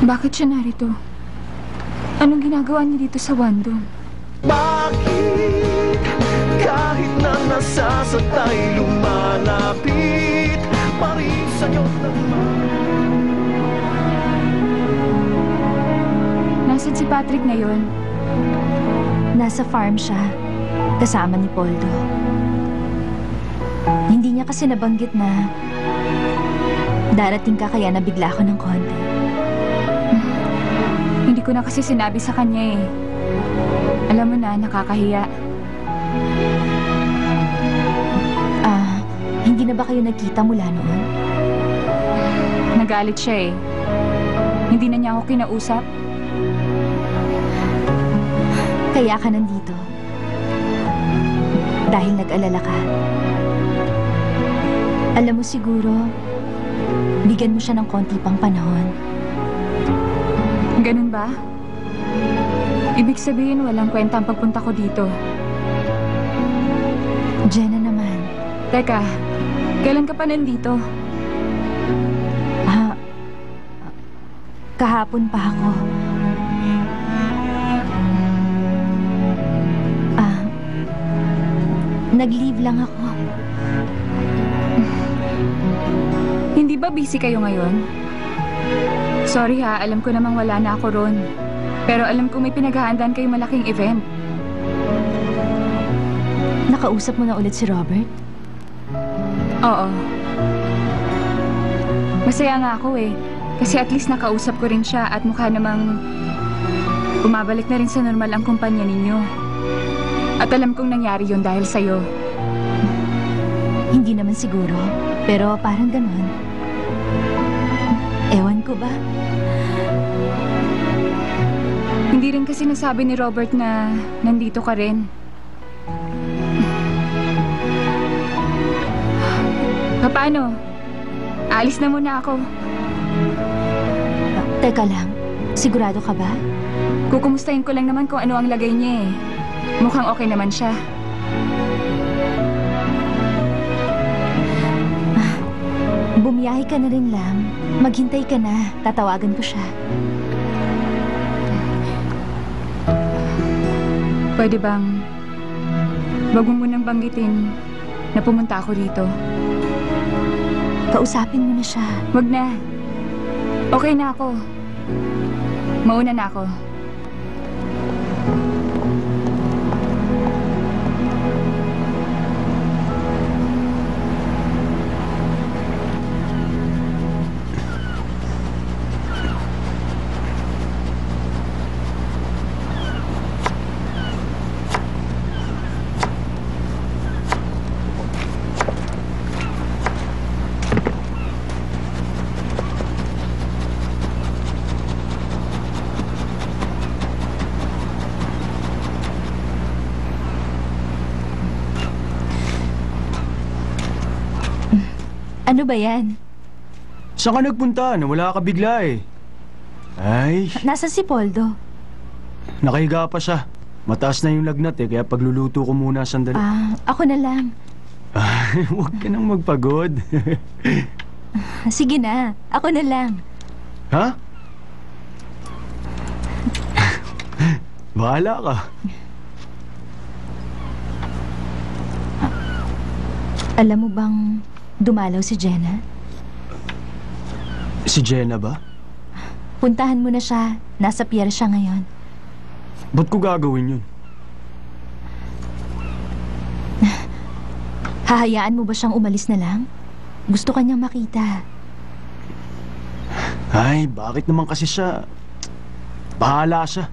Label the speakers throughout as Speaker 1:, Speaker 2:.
Speaker 1: Bakit siya narito? Anong ginagawa niya dito sa Wandong?
Speaker 2: Bakit kahit na nasasakay lumalapit pa rin sa'yo
Speaker 1: Nasaan si Patrick ngayon?
Speaker 3: Nasa farm siya, kasama ni Poldo. Hindi niya kasi nabanggit na darating ka kaya nabigla ko ng konti.
Speaker 1: Hindi ko na kasi sinabi sa kanya eh. Alam mo na, nakakahiya.
Speaker 3: Hindi na ba kayo nagkita mula noon?
Speaker 1: Nagalit siya eh. Hindi na niya ako kinausap.
Speaker 3: Kaya ka nandito. Dahil nag-alala ka. Alam mo siguro, bigyan mo siya ng konti pang panahon.
Speaker 1: Ganun ba? Ibig sabihin walang kwenta ang pagpunta ko dito.
Speaker 3: Jenna naman.
Speaker 1: Teka, kailan ka pa nandito?
Speaker 3: Kahapon pa ako. Nag-leave lang ako.
Speaker 1: Hindi ba busy kayo ngayon? Sorry ha, alam ko namang wala na ako ron. Pero alam ko may pinaghahandaan kayo malaking event.
Speaker 3: Nakausap mo na ulit si Robert?
Speaker 1: Oo. Masaya nga ako eh. Kasi at least nakausap ko rin siya at mukha namang bumabalik na rin sa normal ang kumpanya ninyo. At alam kong nangyari yun dahil sa'yo.
Speaker 3: Hindi naman siguro, pero parang ganun. Ewan ko ba?
Speaker 1: Hindi rin kasi nasabi ni Robert na nandito ka rin. Paano? Aalis na muna ako.
Speaker 3: Teka lang, sigurado ka ba?
Speaker 1: Kukumustahin ko lang naman kung ano ang lagay niya eh. Mukhang okay naman siya.
Speaker 3: Bumiyahe ka na rin lang. Maghintay ka na. Tatawagan ko siya.
Speaker 1: Pwede bang wag mo munang banggitin na pumunta ako dito?
Speaker 3: Kausapin mo na siya.
Speaker 1: Wag na. Okay na ako. Mauna na ako.
Speaker 3: Ano ba yan?
Speaker 4: Saan ka nagpunta? Nawala ka bigla eh. Ay,
Speaker 3: Nasaan si Poldo?
Speaker 4: nakahiga pa siya. Mataas na yung lagnat eh, kaya pagluluto ko muna sandali.
Speaker 3: Ako na lang.
Speaker 4: Huwag ka nang magpagod.
Speaker 3: Sige na, ako na lang.
Speaker 4: Ha? Bahala ka.
Speaker 3: Alam mo bang dumalaw si Jenna?
Speaker 4: Si Jenna ba?
Speaker 3: Puntahan mo na siya. Nasa pier siya ngayon.
Speaker 4: Ba't ko gagawin yun?
Speaker 3: Hahayaan mo ba siyang umalis na lang? Gusto kanyang makita.
Speaker 4: Ay, bakit naman kasi siya? Bahala siya.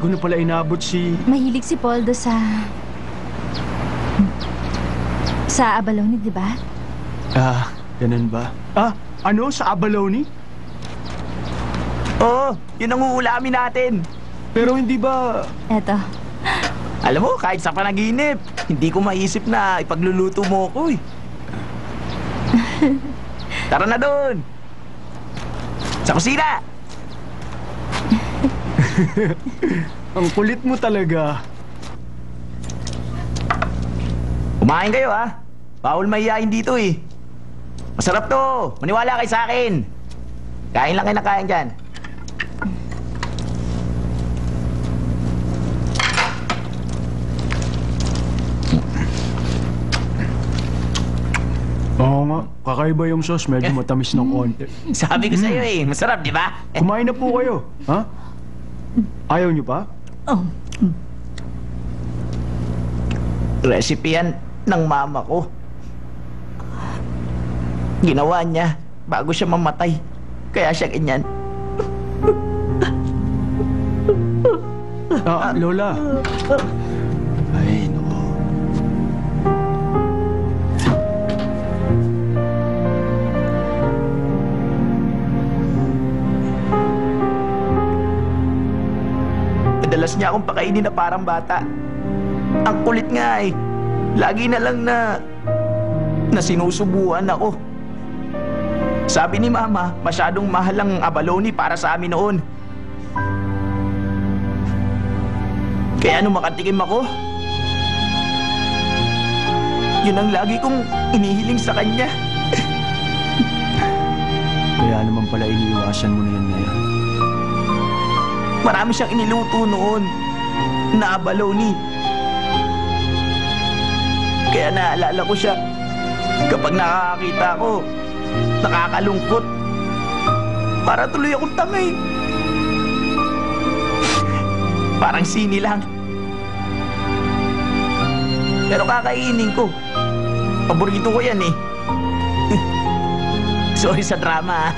Speaker 4: ko na pala inabot si...
Speaker 3: Mahilig si Poldo sa abalone, di ba?
Speaker 4: Ganun ba? Ano? Sa abalone?
Speaker 5: Oo, yun ang uulamin natin.
Speaker 4: Pero hindi ba...
Speaker 3: Eto.
Speaker 5: Alam mo, kahit sa panaginip, hindi ko maisip na ipagluluto mo ko eh. Tara na doon! Sa kusina!
Speaker 4: Ang kulit mo talaga.
Speaker 5: Kumain kayo ha. Bawal mahihain dito eh. Masarap to. Maniwala kayo sa akin. Kain lang kayo na kain dyan.
Speaker 4: Oo nga, kakaiba yung sauce. Medyo matamis ng konti.
Speaker 5: Sabi ko sa'yo eh, masarap di ba?
Speaker 4: Kumain na po kayo. Ha? Ayaw niyo pa?
Speaker 5: Recipe yan ng mama ko. Ginawa niya bago siya mamatay. Kaya siya ganyan.
Speaker 4: Lola. Ay, no.
Speaker 5: Madalas niya akong pakainin na parang bata. Ang kulit nga eh. Lagi na lang na sinusubuan ako. Sabi ni Mama, masyadong mahal ang abalone para sa amin noon. Kaya nung makatikim ako, yun ang lagi kong inihiling sa kanya.
Speaker 4: Kaya naman pala iniiwasan mo na yan ngayon.
Speaker 5: Marami siyang iniluto noon na abalone. Kaya naalala ko siya. Kapag nakakakita ko, nakakalungkot. Para tuloy akong tangay. Parang sini lang. Pero kakainin ko. Paborito ko yan eh. Sorry sa drama ah.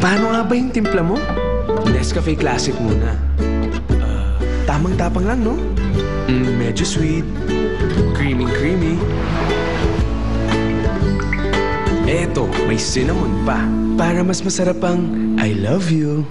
Speaker 6: Paano nga ba yung timpla mo? Nescafe Classic muna. Tamang-tapang lang, no? Medyo sweet. Creamy. Eto, may cinnamon pa. Para mas masarap ang I love you.